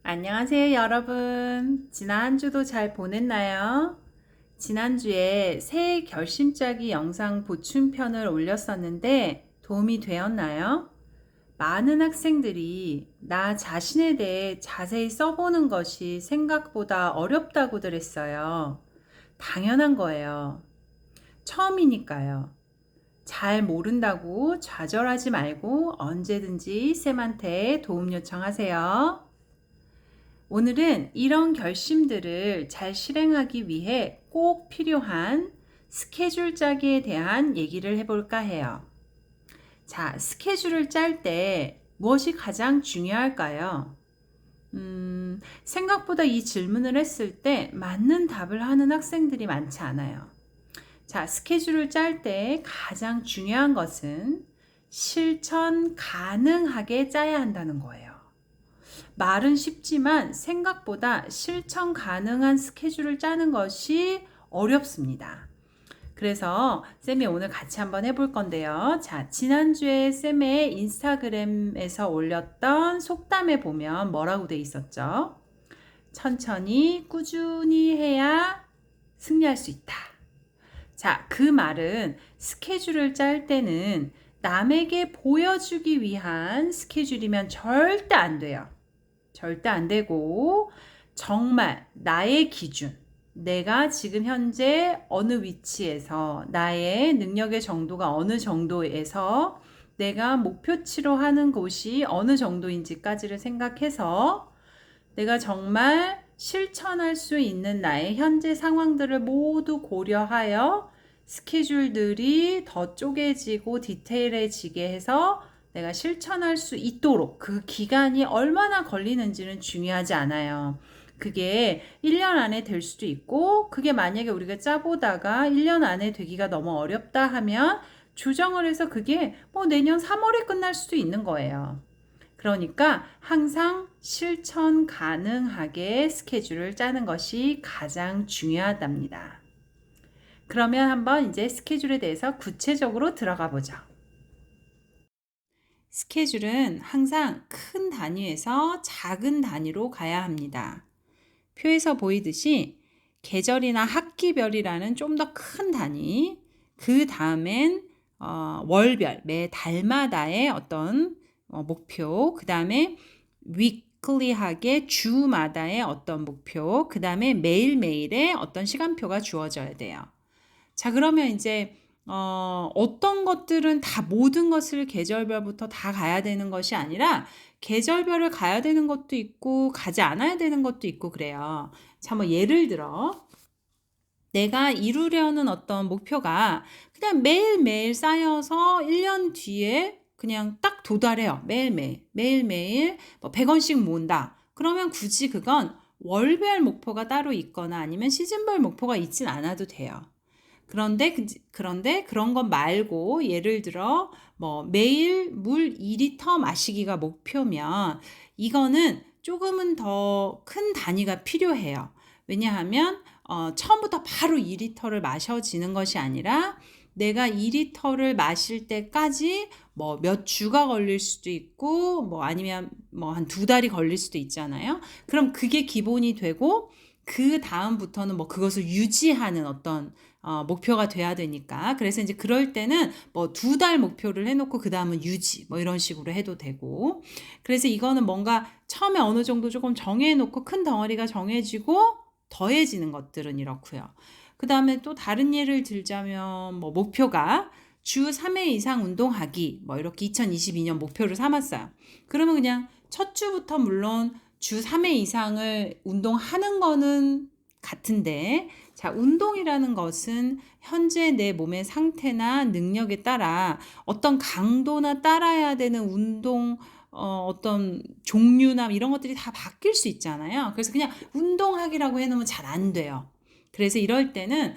안녕하세요, 여러분. 지난 한 주도 잘 보냈나요? 지난주에 새해 결심짜기 영상 보충편을 올렸었는데 도움이 되었나요? 많은 학생들이 나 자신에 대해 자세히 써보는 것이 생각보다 어렵다고들 했어요. 당연한 거예요. 처음이니까요. 잘 모른다고 좌절하지 말고 언제든지 쌤한테 도움 요청하세요. 오늘은 이런 결심들을 잘 실행하기 위해 꼭 필요한 스케줄 짜기에 대한 얘기를 해볼까 해요. 자, 스케줄을 짤 때 무엇이 가장 중요할까요? 생각보다 이 질문을 했을 때 맞는 답을 하는 학생들이 많지 않아요. 자, 스케줄을 짤 때 가장 중요한 것은 실천 가능하게 짜야 한다는 거예요. 말은 쉽지만 생각보다 실천 가능한 스케줄을 짜는 것이 어렵습니다. 그래서 쌤이 오늘 같이 한번 해볼 건데요. 자, 지난주에 쌤의 인스타그램에서 올렸던 속담에 보면 뭐라고 돼 있었죠? 천천히 꾸준히 해야 승리할 수 있다. 자, 그 말은 스케줄을 짤 때는 남에게 보여주기 위한 스케줄이면 절대 안 돼요. 절대 안 되고 정말 나의 기준, 내가 지금 현재 어느 위치에서 나의 능력의 정도가 어느 정도에서 내가 목표치로 하는 곳이 어느 정도인지까지를 생각해서 내가 정말 실천할 수 있는 나의 현재 상황들을 모두 고려하여 스케줄들이 더 쪼개지고 디테일해지게 해서 내가 실천할 수 있도록 그 기간이 얼마나 걸리는지는 중요하지 않아요. 그게 1년 안에 될 수도 있고 그게 만약에 우리가 짜보다가 1년 안에 되기가 너무 어렵다 하면 조정을 해서 그게 뭐 내년 3월에 끝날 수도 있는 거예요. 그러니까 항상 실천 가능하게 스케줄을 짜는 것이 가장 중요하답니다. 그러면 한번 이제 스케줄에 대해서 구체적으로 들어가 보죠. 스케줄은 항상 큰 단위에서 작은 단위로 가야 합니다. 표에서 보이듯이 계절이나 학기별이라는 좀 더 큰 단위, 그 다음엔 월별, 매 달마다의 어떤 목표, 그 다음에 위클리하게 주마다의 어떤 목표, 그 다음에 매일매일의 어떤 시간표가 주어져야 돼요. 자, 그러면 이제 어떤 것들은 다 모든 것을 계절별부터 다 가야 되는 것이 아니라 계절별을 가야 되는 것도 있고 가지 않아야 되는 것도 있고 그래요. 자, 뭐 예를 들어 내가 이루려는 어떤 목표가 그냥 매일매일 쌓여서 1년 뒤에 그냥 딱 도달해요. 매일매일 뭐 100원씩 모은다. 그러면 굳이 그건 월별 목표가 따로 있거나 아니면 시즌별 목표가 있진 않아도 돼요. 그런데 그런 것 말고 예를 들어 뭐 매일 물 2리터 마시기가 목표면 이거는 조금은 더 큰 단위가 필요해요. 왜냐하면 처음부터 바로 2리터를 마셔지는 것이 아니라 내가 2리터를 마실 때까지 뭐 몇 주가 걸릴 수도 있고 뭐 아니면 뭐 한 2달이 걸릴 수도 있잖아요. 그럼 그게 기본이 되고 그 다음부터는 뭐 그것을 유지하는 어떤 목표가 돼야 되니까. 그래서 이제 그럴 때는 뭐 2달 목표를 해놓고 그 다음은 유지 뭐 이런 식으로 해도 되고. 그래서 이거는 뭔가 처음에 어느 정도 조금 정해놓고 큰 덩어리가 정해지고 더해지는 것들은 이렇고요. 그 다음에 또 다른 예를 들자면 뭐 목표가 주 3회 이상 운동하기 뭐 이렇게 2022년 목표를 삼았어요. 그러면 그냥 첫 주부터 물론 주 3회 이상을 운동하는 거는 같은데 자, 운동이라는 것은 현재 내 몸의 상태나 능력에 따라 어떤 강도나 따라야 되는 운동 어떤 종류나 이런 것들이 다 바뀔 수 있잖아요. 그래서 그냥 운동하기라고 해놓으면 잘 안 돼요. 그래서 이럴 때는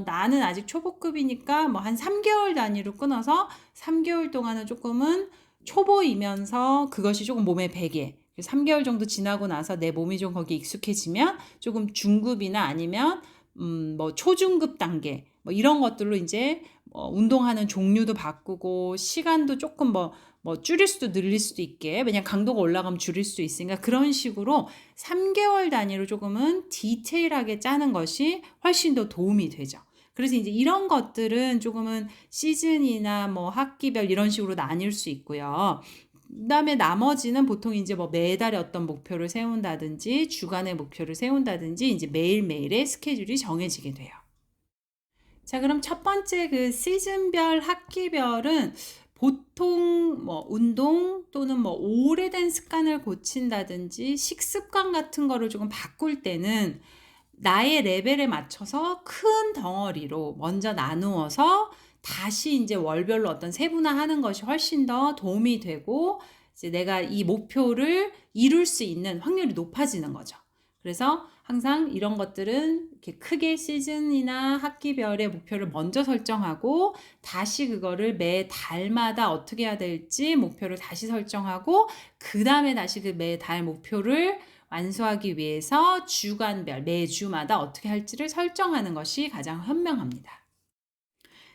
나는 아직 초보급이니까 뭐 한 3개월 단위로 끊어서 3개월 동안은 조금은 초보이면서 그것이 조금 몸에 배게 3개월 정도 지나고 나서 내 몸이 좀 거기 익숙해지면 조금 중급이나 아니면 뭐 초중급 단계 뭐 이런 것들로 이제 운동하는 종류도 바꾸고 시간도 조금 뭐 뭐 줄일 수도 늘릴 수도 있게, 왜냐면 강도가 올라가면 줄일 수도 있으니까 그런 식으로 3개월 단위로 조금은 디테일하게 짜는 것이 훨씬 더 도움이 되죠. 그래서 이제 이런 것들은 조금은 시즌이나 뭐 학기별 이런 식으로 나뉠 수 있고요. 그다음에 나머지는 보통 이제 뭐 매달에 어떤 목표를 세운다든지 주간의 목표를 세운다든지 이제 매일매일의 스케줄이 정해지게 돼요. 자, 그럼 첫 번째 그 시즌별, 학기별은 보통 뭐 운동 또는 뭐 오래된 습관을 고친다든지 식습관 같은 거를 조금 바꿀 때는 나의 레벨에 맞춰서 큰 덩어리로 먼저 나누어서 다시 이제 월별로 어떤 세분화하는 것이 훨씬 더 도움이 되고 이제 내가 이 목표를 이룰 수 있는 확률이 높아지는 거죠. 그래서 항상 이런 것들은 이렇게 크게 시즌이나 학기별의 목표를 먼저 설정하고 다시 그거를 매 달마다 어떻게 해야 될지 목표를 다시 설정하고 그 다음에 다시 그 매 달 목표를 완수하기 위해서 주간별, 매주마다 어떻게 할지를 설정하는 것이 가장 현명합니다.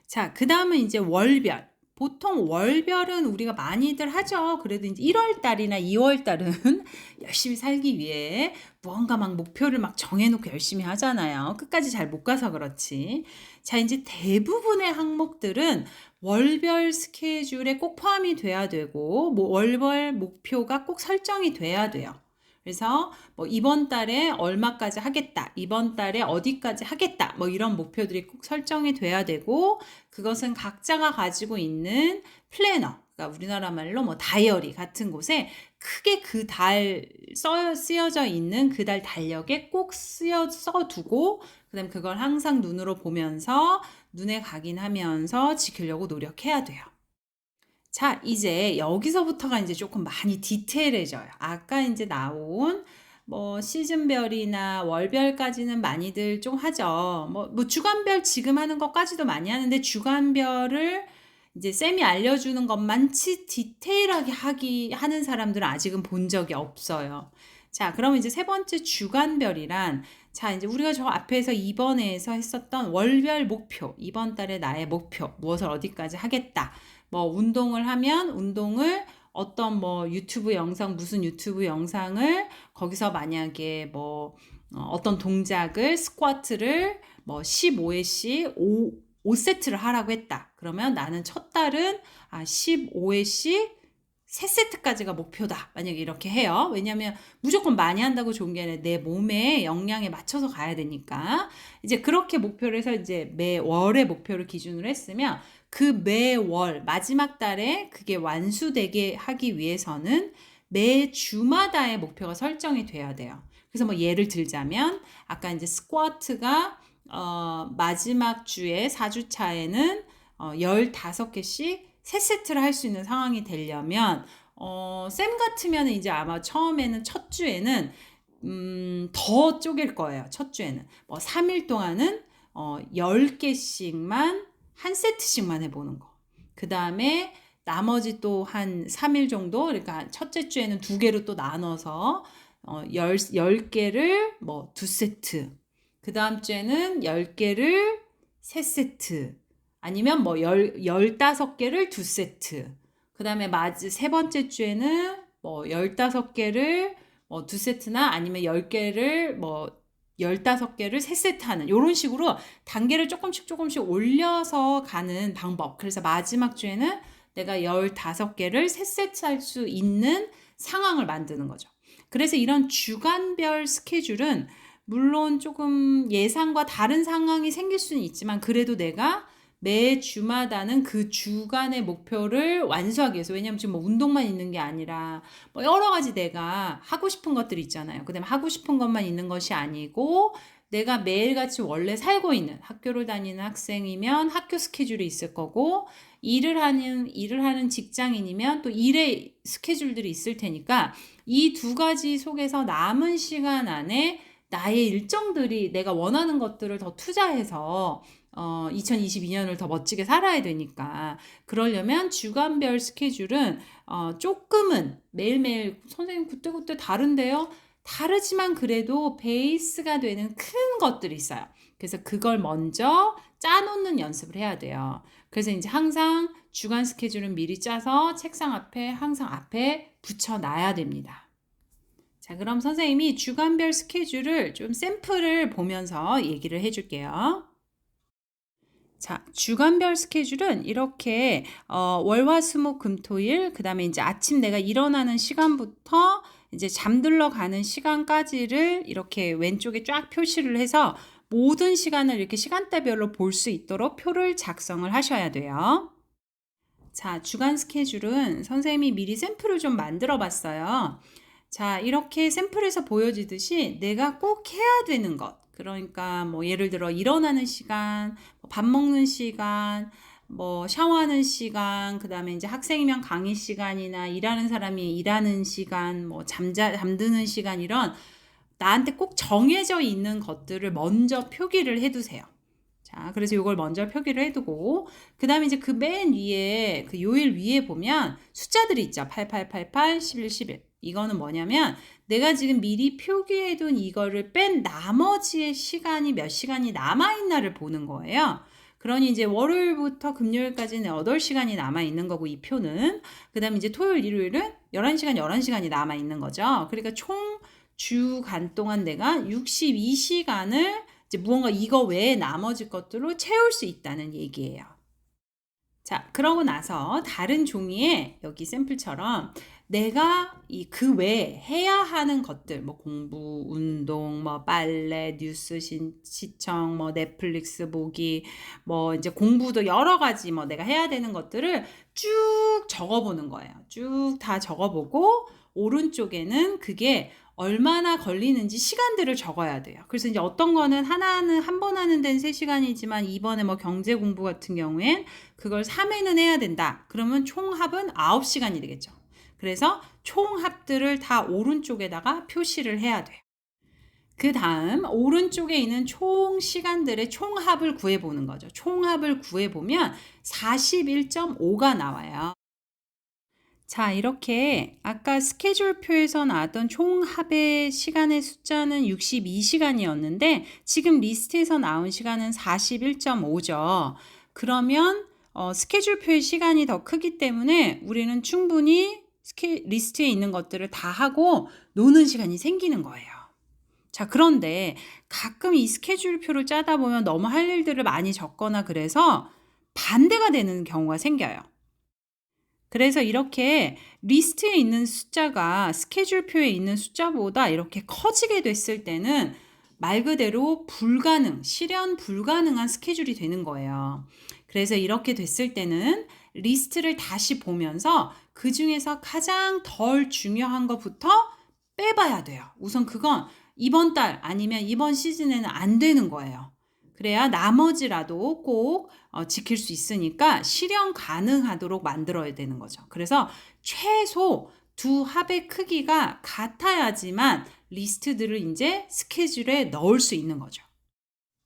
자, 그 다음은 이제 월별. 보통 월별은 우리가 많이들 하죠. 그래도 이제 1월 달이나 2월 달은 열심히 살기 위해 무언가 막 목표를 막 정해놓고 열심히 하잖아요. 끝까지 잘 못 가서 그렇지. 자, 이제 대부분의 항목들은 월별 스케줄에 꼭 포함이 돼야 되고, 뭐 월별 목표가 꼭 설정이 돼야 돼요. 그래서 뭐 이번 달에 얼마까지 하겠다, 이번 달에 어디까지 하겠다, 뭐 이런 목표들이 꼭 설정이 돼야 되고, 그것은 각자가 가지고 있는 플래너, 그러니까 우리나라 말로 뭐 다이어리 같은 곳에 크게 그 달 쓰여져 있는 그 달 달력에 꼭 써두고, 그다음 그걸 항상 눈으로 보면서 눈에 각인하면서 지키려고 노력해야 돼요. 자, 이제 여기서부터가 이제 조금 많이 디테일해져요. 아까 이제 나온 뭐 시즌별이나 월별까지는 많이들 좀 하죠. 뭐 주간별 지금 하는 것까지도 많이 하는데 주간별을 이제 쌤이 알려주는 것만치 디테일하게 하는 사람들은 아직은 본 적이 없어요. 자, 그러면 이제 세 번째 주간별이란, 자, 이제 우리가 저 앞에서 이번에서 했었던 월별 목표, 이번 달에 나의 목표, 무엇을 어디까지 하겠다. 뭐 운동을 하면 운동을 어떤 뭐 유튜브 영상, 무슨 유튜브 영상을 거기서 만약에 뭐 어떤 동작을 스쿼트를 뭐 15회씩 5세트를 하라고 했다. 그러면 나는 첫 달은 15회씩 3세트까지가 목표다. 만약에 이렇게 해요. 왜냐면 무조건 많이 한다고 좋은 게 아니라 내 몸의 역량에 맞춰서 가야 되니까. 이제 그렇게 목표를 해서 이제 매월의 목표를 기준으로 했으면 그 매월 마지막 달에 그게 완수되게 하기 위해서는 매 주마다의 목표가 설정이 돼야 돼요. 그래서 뭐 예를 들자면 아까 이제 스쿼트가 마지막 주에 4주차에는 15개씩 3세트를 할 수 있는 상황이 되려면 쌤 같으면 이제 아마 처음에는 첫 주에는 더 쪼갤 거예요. 첫 주에는 뭐 3일 동안은 10개씩만 한 세트씩만 해보는 거. 그 다음에 나머지 또 한 3일 정도, 그러니까 첫째 주에는 2개로 또 나눠서 10개를 뭐 2세트, 그 다음 주에는 10개를 3세트, 아니면 뭐 15개를 2세트, 그 다음에 세 번째 주에는 뭐 15개를 뭐 2세트나 아니면 10개를 뭐 15개를 3세트 하는 이런 식으로 단계를 조금씩 올려서 가는 방법. 그래서 마지막 주에는 내가 15개를 3세트 할 수 있는 상황을 만드는 거죠. 그래서 이런 주간별 스케줄은 물론 조금 예상과 다른 상황이 생길 수는 있지만 그래도 내가 매 주마다는 그 주간의 목표를 완수하기 위해서, 왜냐면 지금 뭐 운동만 있는 게 아니라 뭐 여러 가지 내가 하고 싶은 것들이 있잖아요. 그 다음에 하고 싶은 것만 있는 것이 아니고 내가 매일같이 원래 살고 있는, 학교를 다니는 학생이면 학교 스케줄이 있을 거고, 일을 하는 직장인이면 또 일의 스케줄들이 있을 테니까 이 두 가지 속에서 남은 시간 안에 나의 일정들이, 내가 원하는 것들을 더 투자해서 2022년을 더 멋지게 살아야 되니까, 그러려면 주간별 스케줄은 조금은 매일매일 선생님 그때그때 다른데요. 다르지만 그래도 베이스가 되는 큰 것들이 있어요. 그래서 그걸 먼저 짜놓는 연습을 해야 돼요. 그래서 이제 항상 주간 스케줄은 미리 짜서 책상 앞에 항상 앞에 붙여놔야 됩니다. 자, 그럼 선생님이 주간별 스케줄을 좀 샘플을 보면서 얘기를 해줄게요. 자, 주간별 스케줄은 이렇게 월화수목금토일 그다음에 이제 아침 내가 일어나는 시간부터 이제 잠들러 가는 시간까지를 이렇게 왼쪽에 쫙 표시를 해서 모든 시간을 이렇게 시간대별로 볼 수 있도록 표를 작성을 하셔야 돼요. 자, 주간 스케줄은 선생님이 미리 샘플을 좀 만들어 봤어요. 자, 이렇게 샘플에서 보여지듯이 내가 꼭 해야 되는 것. 그러니까 뭐 예를 들어 일어나는 시간, 밥 먹는 시간, 뭐 샤워하는 시간, 그다음에 이제 학생이면 강의 시간이나 일하는 사람이 일하는 시간, 뭐 잠드는 시간 이런 나한테 꼭 정해져 있는 것들을 먼저 표기를 해 두세요. 자, 그래서 이걸 먼저 표기를 해두고, 그 다음에 이제 그 맨 위에, 그 요일 위에 보면 숫자들이 있죠. 8888, 11, 11. 이거는 뭐냐면 내가 지금 미리 표기해둔 이거를 뺀 나머지의 시간이 몇 시간이 남아있나를 보는 거예요. 그러니 이제 월요일부터 금요일까지는 8시간이 남아있는 거고, 이 표는. 그 다음에 이제 토요일, 일요일은 11시간, 11시간이 남아있는 거죠. 그러니까 총 주간 동안 내가 62시간을 이제 무언가 이거 외에 나머지 것들로 채울 수 있다는 얘기예요. 자, 그러고 나서 다른 종이에 여기 샘플처럼 내가 그 외에 해야 하는 것들, 뭐 공부, 운동, 뭐 빨래, 뉴스 시청, 뭐 넷플릭스 보기, 뭐 이제 공부도 여러 가지 뭐 내가 해야 되는 것들을 쭉 적어보는 거예요. 쭉 다 적어보고 오른쪽에는 그게 얼마나 걸리는지 시간들을 적어야 돼요. 그래서 이제 어떤 거는 하나는 한 번 하는 데는 3시간이지만 이번에 뭐 경제 공부 같은 경우엔 그걸 3회는 해야 된다. 그러면 총 합은 9시간이 되겠죠. 그래서 총 합들을 다 오른쪽에다가 표시를 해야 돼요. 그 다음 오른쪽에 있는 총 시간들의 총합을 구해보는 거죠. 총합을 구해보면 41.5가 나와요. 자, 이렇게 아까 스케줄표에서 나왔던 총 합의 시간의 숫자는 62시간이었는데 지금 리스트에서 나온 시간은 41.5죠. 그러면 스케줄표의 시간이 더 크기 때문에 우리는 충분히 리스트에 있는 것들을 다 하고 노는 시간이 생기는 거예요. 자, 그런데 가끔 이 스케줄표를 짜다 보면 너무 할 일들을 많이 적거나 그래서 반대가 되는 경우가 생겨요. 그래서 이렇게 리스트에 있는 숫자가 스케줄표에 있는 숫자보다 이렇게 커지게 됐을 때는 말 그대로 실현 불가능한 스케줄이 되는 거예요. 그래서 이렇게 됐을 때는 리스트를 다시 보면서 그 중에서 가장 덜 중요한 것부터 빼봐야 돼요. 우선 그건 이번 달 아니면 이번 시즌에는 안 되는 거예요. 그래야 나머지라도 꼭 지킬 수 있으니까 실현 가능하도록 만들어야 되는 거죠. 그래서 최소 두 합의 크기가 같아야지만 리스트들을 이제 스케줄에 넣을 수 있는 거죠.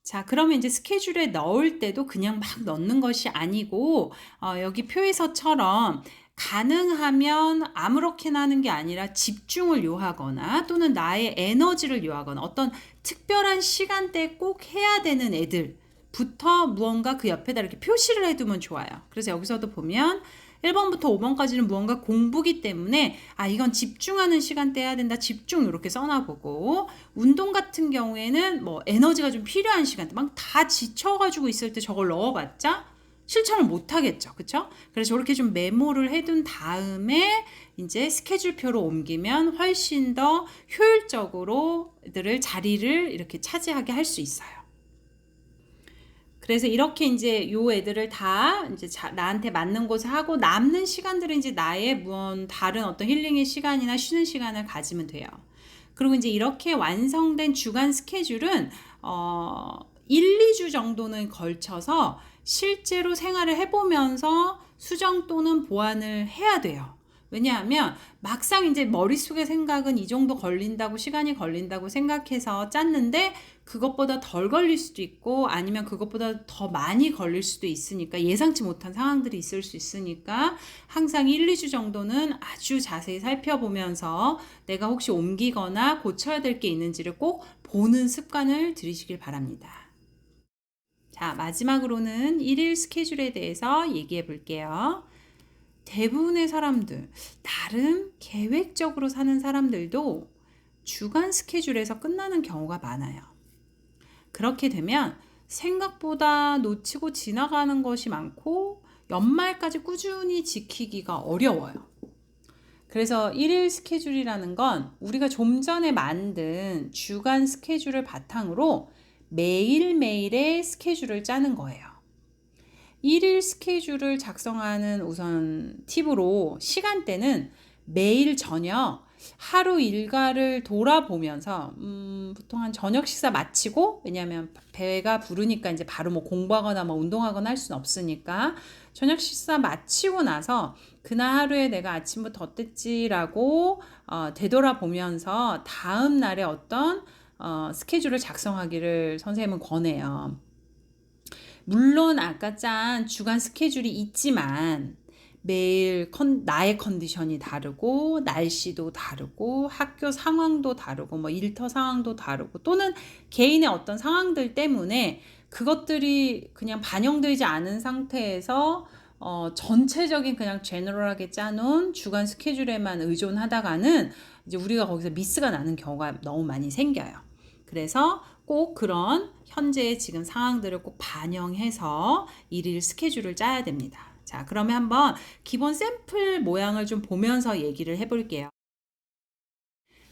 자, 그러면 이제 스케줄에 넣을 때도 그냥 막 넣는 것이 아니고 여기 표에서처럼 가능하면 아무렇게나 하는 게 아니라 집중을 요하거나 또는 나의 에너지를 요하거나 어떤 특별한 시간대에 꼭 해야 되는 애들부터 무언가 그 옆에다 이렇게 표시를 해두면 좋아요. 그래서 여기서도 보면 1번부터 5번까지는 무언가 공부기 때문에 이건 집중하는 시간대 해야 된다. 집중 이렇게 써놔보고 운동 같은 경우에는 뭐 에너지가 좀 필요한 시간대 막 다 지쳐가지고 있을 때 저걸 넣어봤자 실천을 못 하겠죠. 그쵸? 그래서 저렇게 좀 메모를 해둔 다음에 이제 스케줄표로 옮기면 훨씬 더 효율적으로 자리를 이렇게 차지하게 할 수 있어요. 그래서 이렇게 이제 요 애들을 다 이제 나한테 맞는 곳에 하고 남는 시간들은 이제 나의 다른 어떤 힐링의 시간이나 쉬는 시간을 가지면 돼요. 그리고 이제 이렇게 완성된 주간 스케줄은 1, 2주 정도는 걸쳐서 실제로 생활을 해보면서 수정 또는 보완을 해야 돼요. 왜냐하면 막상 이제 머릿속의 생각은 이 정도 시간이 걸린다고 생각해서 짰는데 그것보다 덜 걸릴 수도 있고 아니면 그것보다 더 많이 걸릴 수도 있으니까 예상치 못한 상황들이 있을 수 있으니까 항상 1, 2주 정도는 아주 자세히 살펴보면서 내가 혹시 옮기거나 고쳐야 될 게 있는지를 꼭 보는 습관을 들이시길 바랍니다. 자, 마지막으로는 일일 스케줄에 대해서 얘기해 볼게요. 대부분의 사람들, 나름 계획적으로 사는 사람들도 주간 스케줄에서 끝나는 경우가 많아요. 그렇게 되면 생각보다 놓치고 지나가는 것이 많고 연말까지 꾸준히 지키기가 어려워요. 그래서 일일 스케줄이라는 건 우리가 좀 전에 만든 주간 스케줄을 바탕으로 매일매일의 스케줄을 짜는 거예요. 일일 스케줄을 작성하는 우선 팁으로 시간대는 매일 저녁 하루 일과를 돌아보면서 보통 한 저녁 식사 마치고, 왜냐하면 배가 부르니까 이제 바로 뭐 공부하거나 뭐 운동하거나 할 수는 없으니까 저녁 식사 마치고 나서 그날 하루에 내가 아침부터 어땠지라고 되돌아보면서 다음 날에 어떤 스케줄을 작성하기를 선생님은 권해요. 물론 아까 짠 주간 스케줄이 있지만 매일 나의 컨디션이 다르고 날씨도 다르고 학교 상황도 다르고 뭐 일터 상황도 다르고 또는 개인의 어떤 상황들 때문에 그것들이 그냥 반영되지 않은 상태에서 전체적인 그냥 제너럴하게 짜놓은 주간 스케줄에만 의존하다가는 이제 우리가 거기서 미스가 나는 경우가 너무 많이 생겨요. 그래서 꼭 그런 현재의 지금 상황들을 꼭 반영해서 일일 스케줄을 짜야 됩니다. 자, 그러면 한번 기본 샘플 모양을 좀 보면서 얘기를 해볼게요.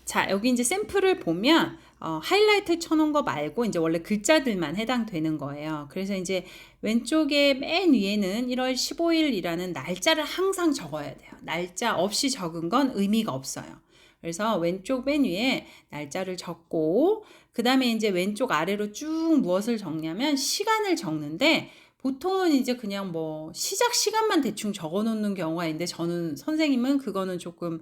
자, 여기 이제 샘플을 보면 하이라이트 쳐놓은 거 말고 이제 원래 글자들만 해당되는 거예요. 그래서 이제 왼쪽에 맨 위에는 1월 15일이라는 날짜를 항상 적어야 돼요. 날짜 없이 적은 건 의미가 없어요. 그래서 왼쪽 맨 위에 날짜를 적고 그 다음에 이제 왼쪽 아래로 쭉 무엇을 적냐면 시간을 적는데 보통은 이제 그냥 뭐 시작 시간만 대충 적어 놓는 경우가 있는데 저는 선생님은 그거는 조금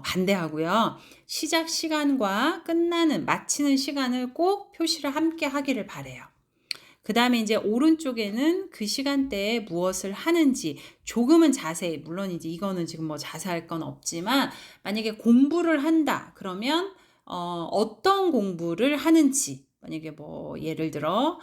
반대하고요. 시작 시간과 끝나는 마치는 시간을 꼭 표시를 함께 하기를 바래요. 그 다음에 이제 오른쪽에는 그 시간대에 무엇을 하는지 조금은 자세히, 물론 이제 이거는 지금 뭐 자세할 건 없지만 만약에 공부를 한다 그러면 어떤 공부를 하는지, 만약에 뭐 예를 들어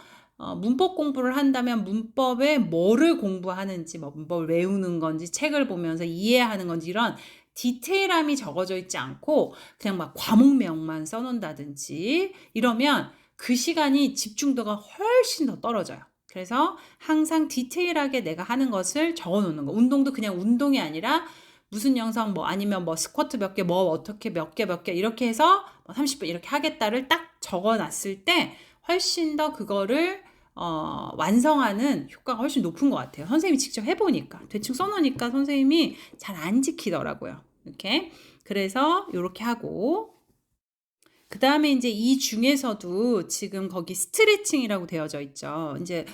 문법 공부를 한다면 문법에 뭐를 공부하는지, 뭐 문법을 외우는 건지 책을 보면서 이해하는 건지 이런 디테일함이 적어져 있지 않고 그냥 막 과목명만 써놓는다든지 이러면 그 시간이 집중도가 훨씬 더 떨어져요. 그래서 항상 디테일하게 내가 하는 것을 적어 놓는 거. 운동도 그냥 운동이 아니라 무슨 영상 뭐 아니면 뭐 스쿼트 몇 개, 뭐 어떻게 몇 개 이렇게 해서 뭐 30분 이렇게 하겠다를 딱 적어 놨을 때 훨씬 더 그거를 완성하는 효과가 훨씬 높은 것 같아요. 선생님이 직접 해보니까 대충 써놓으니까 선생님이 잘 안 지키더라고요. 이렇게. 그래서 이렇게 하고 그 다음에 이제 이 중에서도 지금 거기 스트레칭이라고 되어져 있죠. 이제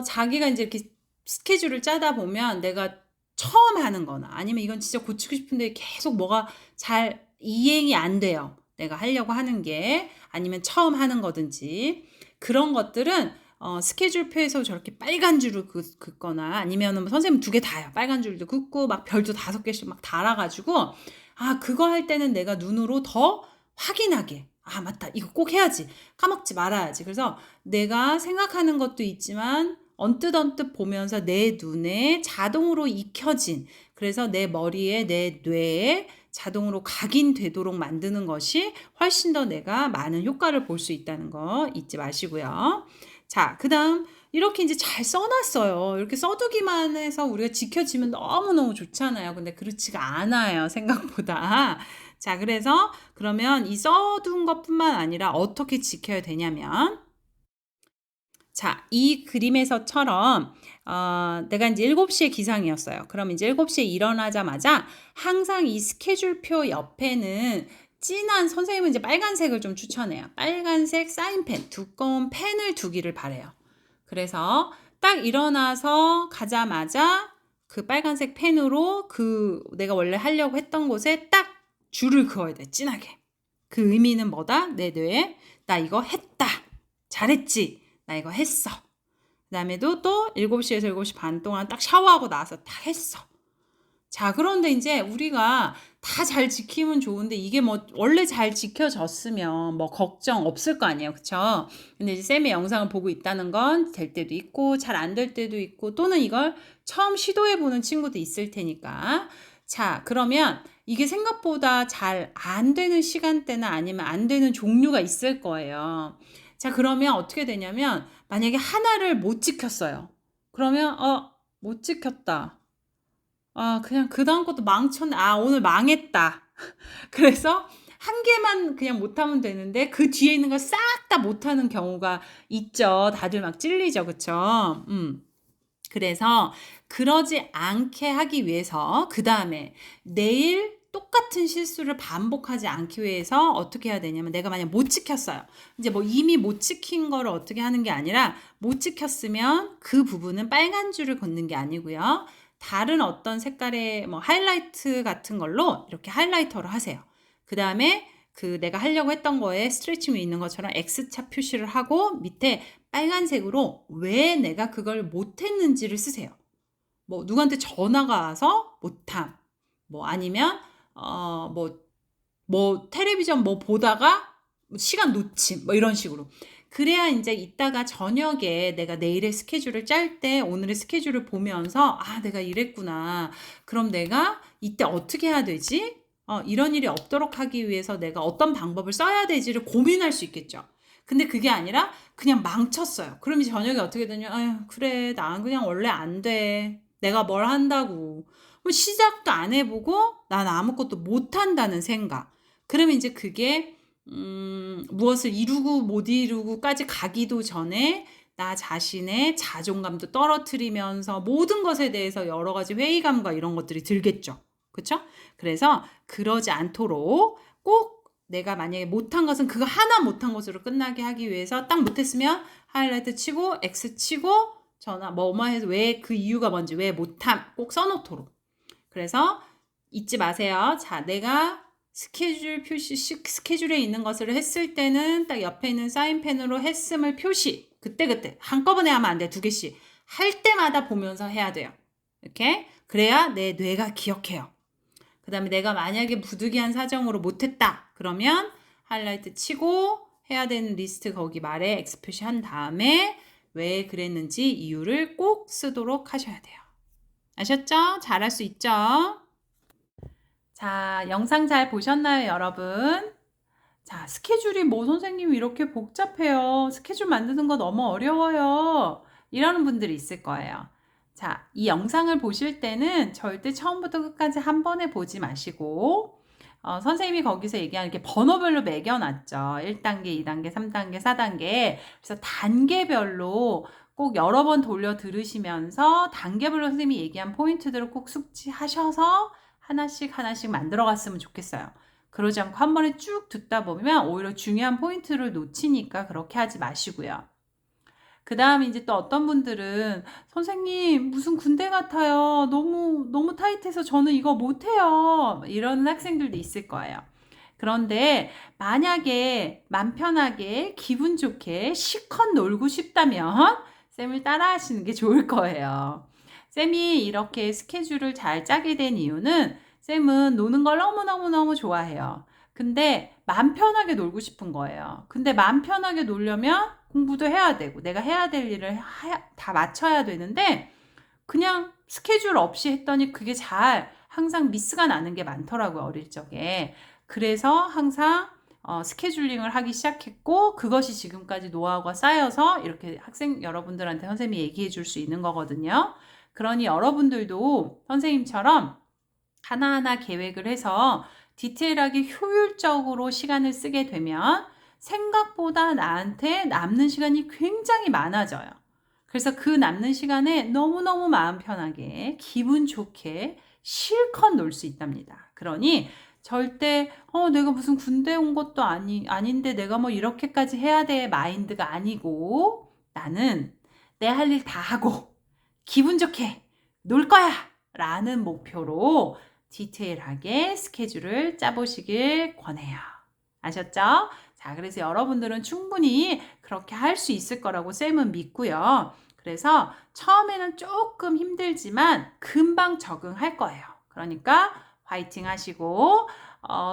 자기가 이제 이렇게 스케줄을 짜다 보면 내가 처음 하는 거나 아니면 이건 진짜 고치고 싶은데 계속 뭐가 잘 이행이 안 돼요. 내가 하려고 하는 게 아니면 처음 하는 거든지 그런 것들은 스케줄표에서 저렇게 빨간 줄을 긋거나 아니면 선생님 2개 다요. 빨간 줄도 긋고 막 별도 5개씩 막 달아가지고 그거 할 때는 내가 눈으로 더 확인하게 맞다. 이거 꼭 해야지. 까먹지 말아야지. 그래서 내가 생각하는 것도 있지만 언뜻 보면서 내 눈에 자동으로 익혀진, 그래서 내 머리에 내 뇌에 자동으로 각인되도록 만드는 것이 훨씬 더 내가 많은 효과를 볼 수 있다는 거 잊지 마시고요. 자, 그 다음 이렇게 이제 잘 써놨어요. 이렇게 써두기만 해서 우리가 지켜지면 너무너무 좋잖아요. 근데 그렇지가 않아요. 생각보다. 자, 그래서 그러면 이 써둔 것뿐만 아니라 어떻게 지켜야 되냐면 자, 이 그림에서처럼 내가 이제 7시에 기상이었어요. 그럼 이제 7시에 일어나자마자 항상 이 스케줄표 옆에는 진한, 선생님은 이제 빨간색을 좀 추천해요. 빨간색 사인펜, 두꺼운 펜을 두기를 바래요. 그래서 딱 일어나서 가자마자 그 빨간색 펜으로 그 내가 원래 하려고 했던 곳에 딱 줄을 그어야 돼, 진하게. 그 의미는 뭐다? 내 뇌에 나 이거 했다. 잘했지. 나 이거 했어. 그 다음에도 또 7시에서 7시 반 동안 딱 샤워하고 나서 다 했어. 자, 그런데 이제 우리가 다 잘 지키면 좋은데 이게 뭐 원래 잘 지켜졌으면 뭐 걱정 없을 거 아니에요. 그쵸? 근데 이제 쌤의 영상을 보고 있다는 건 될 때도 있고 잘 안 될 때도 있고 또는 이걸 처음 시도해 보는 친구도 있을 테니까. 자, 그러면 이게 생각보다 잘 안 되는 시간대나 아니면 안 되는 종류가 있을 거예요. 자, 그러면 어떻게 되냐면 만약에 하나를 못 지켰어요. 그러면 못 지켰다. 그냥 그다음 것도 망쳤네. 오늘 망했다. 그래서 한 개만 그냥 못하면 되는데 그 뒤에 있는 걸 싹 다 못하는 경우가 있죠. 다들 막 찔리죠. 그쵸? 그래서 그러지 않게 하기 위해서 그다음에 내일 똑같은 실수를 반복하지 않기 위해서 어떻게 해야 되냐면 내가 만약 못 지켰어요. 이제 뭐 이미 못 지킨 거를 어떻게 하는 게 아니라 못 지켰으면 그 부분은 빨간 줄을 걷는 게 아니고요. 다른 어떤 색깔의 뭐 하이라이트 같은 걸로 이렇게 하이라이터로 하세요. 그 다음에 그 내가 하려고 했던 거에 스트레칭 위에 있는 것처럼 X자 표시를 하고 밑에 빨간색으로 왜 내가 그걸 못했는지를 쓰세요. 뭐 누구한테 전화가 와서 못함. 뭐 아니면 뭐 텔레비전 뭐 보다가 시간 놓침 뭐 이런 식으로. 그래야 이제 이따가 저녁에 내가 내일의 스케줄을 짤 때 오늘의 스케줄을 보면서 내가 이랬구나. 그럼 내가 이때 어떻게 해야 되지? 이런 일이 없도록 하기 위해서 내가 어떤 방법을 써야 되지를 고민할 수 있겠죠. 근데 그게 아니라 그냥 망쳤어요. 그럼 이제 저녁에 어떻게 되냐? 아유, 그래. 난 그냥 원래 안 돼. 내가 뭘 한다고. 뭐 시작도 안 해보고 난 아무것도 못 한다는 생각. 그러면 이제 그게 무엇을 이루고 못 이루고까지 가기도 전에 나 자신의 자존감도 떨어뜨리면서 모든 것에 대해서 여러 가지 회의감과 이런 것들이 들겠죠. 그쵸? 그래서 그러지 않도록 꼭 내가 만약에 못한 것은 그거 하나 못한 것으로 끝나게 하기 위해서 딱 못했으면 하이라이트 치고 X 치고 전화 뭐뭐 해서 왜 그 이유가 뭔지 왜 못함 꼭 써놓도록. 그래서 잊지 마세요. 자, 내가 스케줄 표시 스케줄에 있는 것을 했을 때는 딱 옆에 있는 사인펜으로 했음을 표시. 그때 한꺼번에 하면 안 돼. 2개씩. 할 때마다 보면서 해야 돼요. 이렇게. 그래야 내 뇌가 기억해요. 그 다음에 내가 만약에 부득이한 사정으로 못했다. 그러면 하이라이트 치고 해야 되는 리스트 거기 말에 X 표시한 다음에 왜 그랬는지 이유를 꼭 쓰도록 하셔야 돼요. 아셨죠? 잘할 수 있죠? 자, 영상 잘 보셨나요, 여러분? 자, 스케줄이 뭐 선생님 이렇게 복잡해요. 스케줄 만드는 거 너무 어려워요. 이러는 분들이 있을 거예요. 자, 이 영상을 보실 때는 절대 처음부터 끝까지 한 번에 보지 마시고 선생님이 거기서 얘기하는 게 번호별로 매겨놨죠. 1단계, 2단계, 3단계, 4단계. 그래서 단계별로 꼭 여러 번 돌려 들으시면서 단계별로 선생님이 얘기한 포인트들을 꼭 숙지하셔서 하나씩 만들어 갔으면 좋겠어요. 그러지 않고 한 번에 쭉 듣다 보면 오히려 중요한 포인트를 놓치니까 그렇게 하지 마시고요. 그 다음에 이제 또 어떤 분들은 선생님 무슨 군대 같아요. 너무 타이트해서 저는 이거 못해요. 이런 학생들도 있을 거예요. 그런데 만약에 맘 편하게 기분 좋게 실컷 놀고 싶다면 쌤을 따라 하시는 게 좋을 거예요. 쌤이 이렇게 스케줄을 잘 짜게 된 이유는 쌤은 노는 걸 너무너무 좋아해요. 근데 맘 편하게 놀고 싶은 거예요. 근데 맘 편하게 놀려면 공부도 해야 되고 내가 해야 될 일을 다 맞춰야 되는데 그냥 스케줄 없이 했더니 그게 잘 항상 미스가 나는 게 많더라고요. 어릴 적에. 그래서 항상 스케줄링을 하기 시작했고 그것이 지금까지 노하우가 쌓여서 이렇게 학생 여러분들한테 선생님이 얘기해 줄 수 있는 거거든요. 그러니 여러분들도 선생님처럼 하나하나 계획을 해서 디테일하게 효율적으로 시간을 쓰게 되면 생각보다 나한테 남는 시간이 굉장히 많아져요. 그래서 그 남는 시간에 너무너무 마음 편하게 기분 좋게 실컷 놀 수 있답니다. 그러니 절대 내가 무슨 군대 온 것도 아닌데 내가 뭐 이렇게까지 해야 돼 마인드가 아니고 나는 내 할 일 다 하고 기분 좋게 놀 거야 라는 목표로 디테일하게 스케줄을 짜보시길 권해요. 아셨죠? 자, 그래서 여러분들은 충분히 그렇게 할 수 있을 거라고 쌤은 믿고요. 그래서 처음에는 조금 힘들지만 금방 적응할 거예요. 그러니까 화이팅 하시고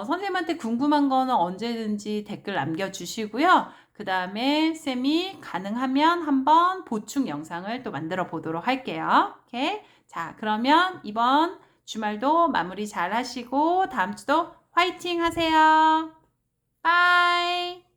선생님한테 궁금한 거는 언제든지 댓글 남겨주시고요. 그 다음에 쌤이 가능하면 한번 보충 영상을 또 만들어 보도록 할게요. 오케이? 자, 그러면 이번 주말도 마무리 잘 하시고 다음 주도 화이팅 하세요. 빠이!